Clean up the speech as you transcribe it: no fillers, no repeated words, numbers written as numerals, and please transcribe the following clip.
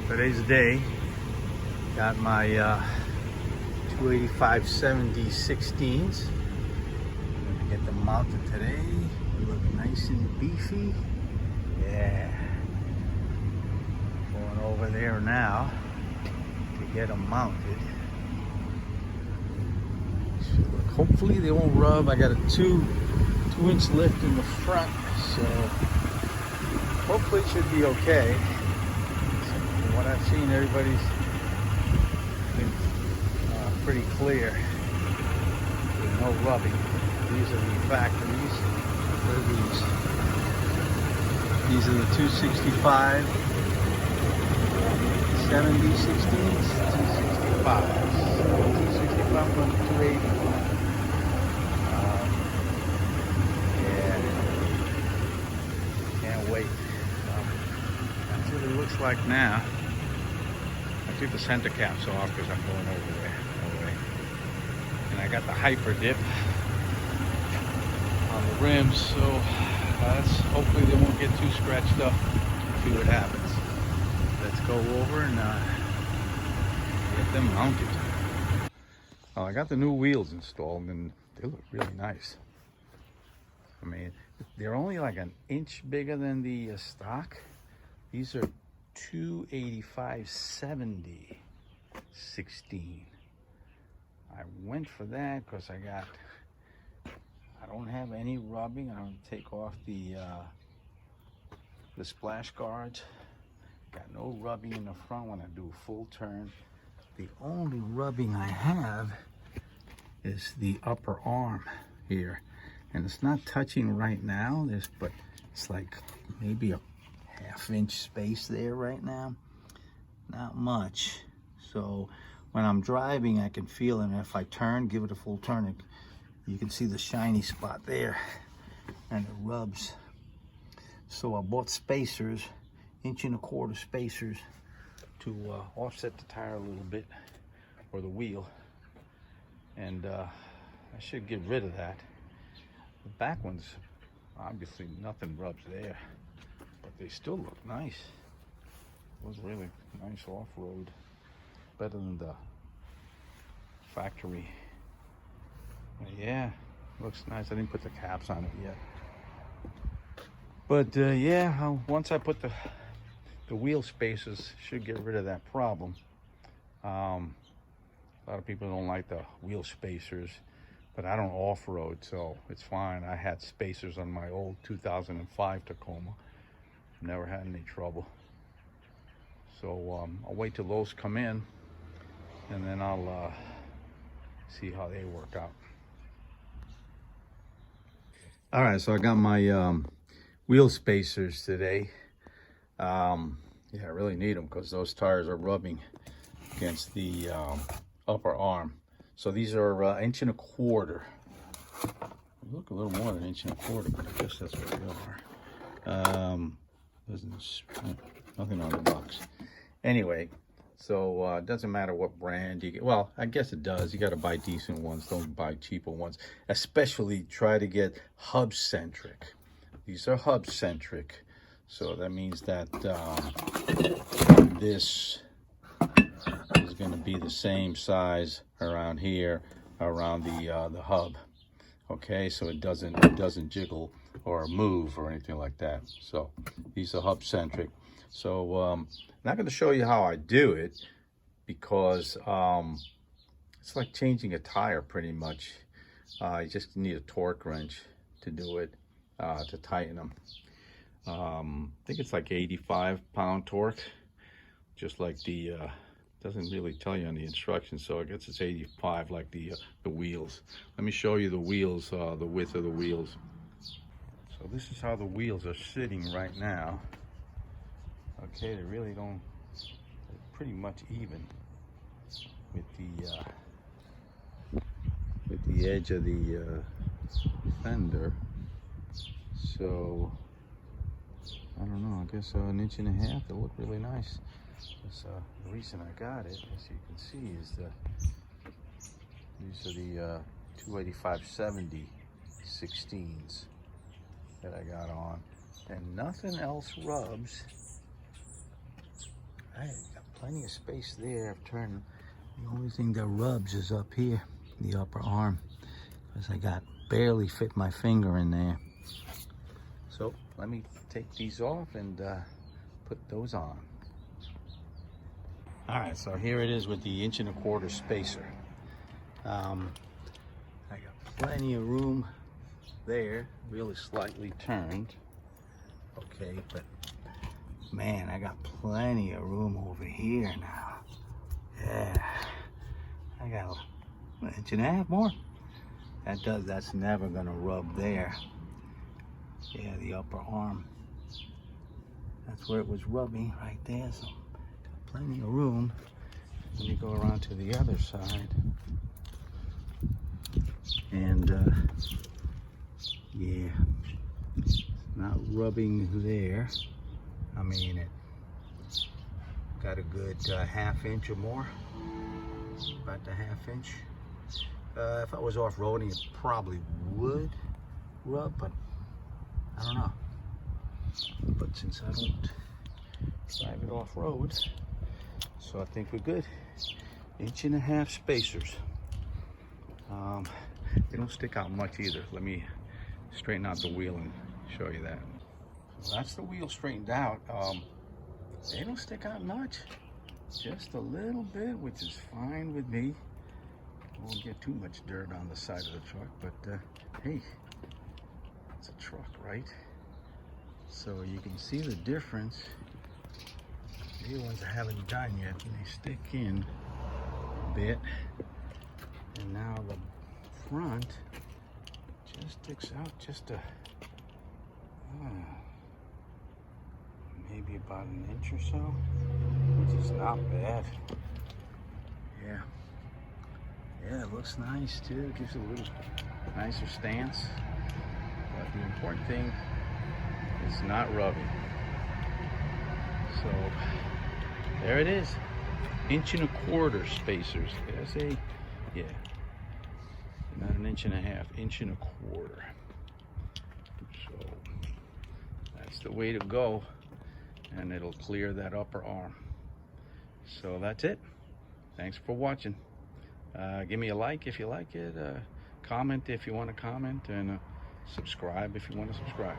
Today's the day. Got my 285/70 16s. I'm gonna get them mounted today. They look nice and beefy. Yeah. Going over there now to get them mounted. Hopefully they won't rub. I got a 2-inch lift in the front, so hopefully it should be okay. From what I've seen, everybody's been pretty clear with no rubbing. These are the factories. What are these? These are the 265 70 16s, 265s. 265 from 285. Yeah. Can't wait. That's what it looks like now. I took the center caps off because I'm going over there. And I got the hyper dip on the rims, so hopefully they won't get too scratched up. See what happens. Let's go over and get them mounted. Well, I got the new wheels installed and they look really nice. I mean, they're only like an inch bigger than the stock. These are 285/70 16. I went for that because I don't have any rubbing. I don't take off the splash guards. Got no rubbing in the front when I do a full turn. The only rubbing I have is the upper arm here, and it's not touching right now. But it's like maybe a half-inch space there right now. Not much. So when I'm driving, I can feel it. And if I turn, give it a full turn, you can see the shiny spot there, and it rubs. So I bought spacers, 1.25 inch spacers, to offset the tire a little bit, or the wheel, and I should get rid of that. The back ones, obviously nothing rubs there, but they still look nice. It was really nice off-road, better than the factory. But yeah, looks nice. I didn't put the caps on it yet, but yeah, once I put the wheel spacers, should get rid of that problem. A lot of people don't like the wheel spacers, but I don't off-road, so it's fine. I had spacers on my old 2005 Tacoma. Never had any trouble. So I'll wait till those come in, and then I'll see how they work out. All right, so I got my wheel spacers today. Yeah, I really need them because those tires are rubbing against the upper arm. So these are 1.25 inches. They look a little more than 1.25 inches, but I guess that's what they are. Nothing on the box. Anyway, so it doesn't matter what brand you get. Well, I guess it does. You got to buy decent ones. Don't buy cheaper ones. Especially try to get hub-centric. These are hub-centric. So that means that this is going to be the same size around here, around the hub. Okay, so it doesn't jiggle or move or anything like that. So these are hub-centric. So I'm not going to show you how I do it because it's like changing a tire pretty much. You just need a torque wrench to do it, to tighten them. I think it's like 85-pound torque, just like the doesn't really tell you on the instructions, so I guess it's 85 like the wheels. Let me show you the wheels, the width of the wheels. So this is how the wheels are sitting right now. Okay, they really don't, they're pretty much even with the edge of the fender. So I don't know, I guess 1.5 inches, it'll look really nice. The reason I got it, as you can see, is these are the 285/70 16s that I got on, and nothing else rubs. plenty of space there. I've turned, the only thing that rubs is up here, the upper arm, because I got barely fit my finger in there. So let me take these off and put those on. All right, so here it is with the 1¼ inch spacer. I got plenty of room there, really slightly turned. Okay, but man, I got plenty of room over here now. Yeah, I got 1.5 inches more. That's never gonna rub there. Yeah, the upper arm. That's where it was rubbing right there. So got plenty of room. Let me go around to the other side. And yeah, it's not rubbing there. I mean, it got a good 1/2 inch or more, about the 1/2 inch. If I was off-roading, it probably would rub, but I don't know. But since I don't drive it off-road, so I think we're good. 1.5 inch spacers. They don't stick out much either. Let me straighten out the wheel and show you that. So that's the wheel straightened out. They don't stick out much, just a little bit, which is fine with me. Won't get too much dirt on the side of the truck, but hey, it's a truck, right? So you can see the difference. The ones I haven't done yet, and they stick in a bit, and now the front just sticks out just a maybe about 1 inch or so, which is not bad. Yeah, it looks nice too. Gives it a little nicer stance. But the important thing is not rubbing. So there it is. 1¼ inch spacers. Did I say? Yeah. Not 1.5 inches, 1¼ inch. So that's the way to go, and it'll clear that upper arm. So that's it. Thanks for watching. Give me a like if you like it, comment if you want to comment, and subscribe if you want to subscribe.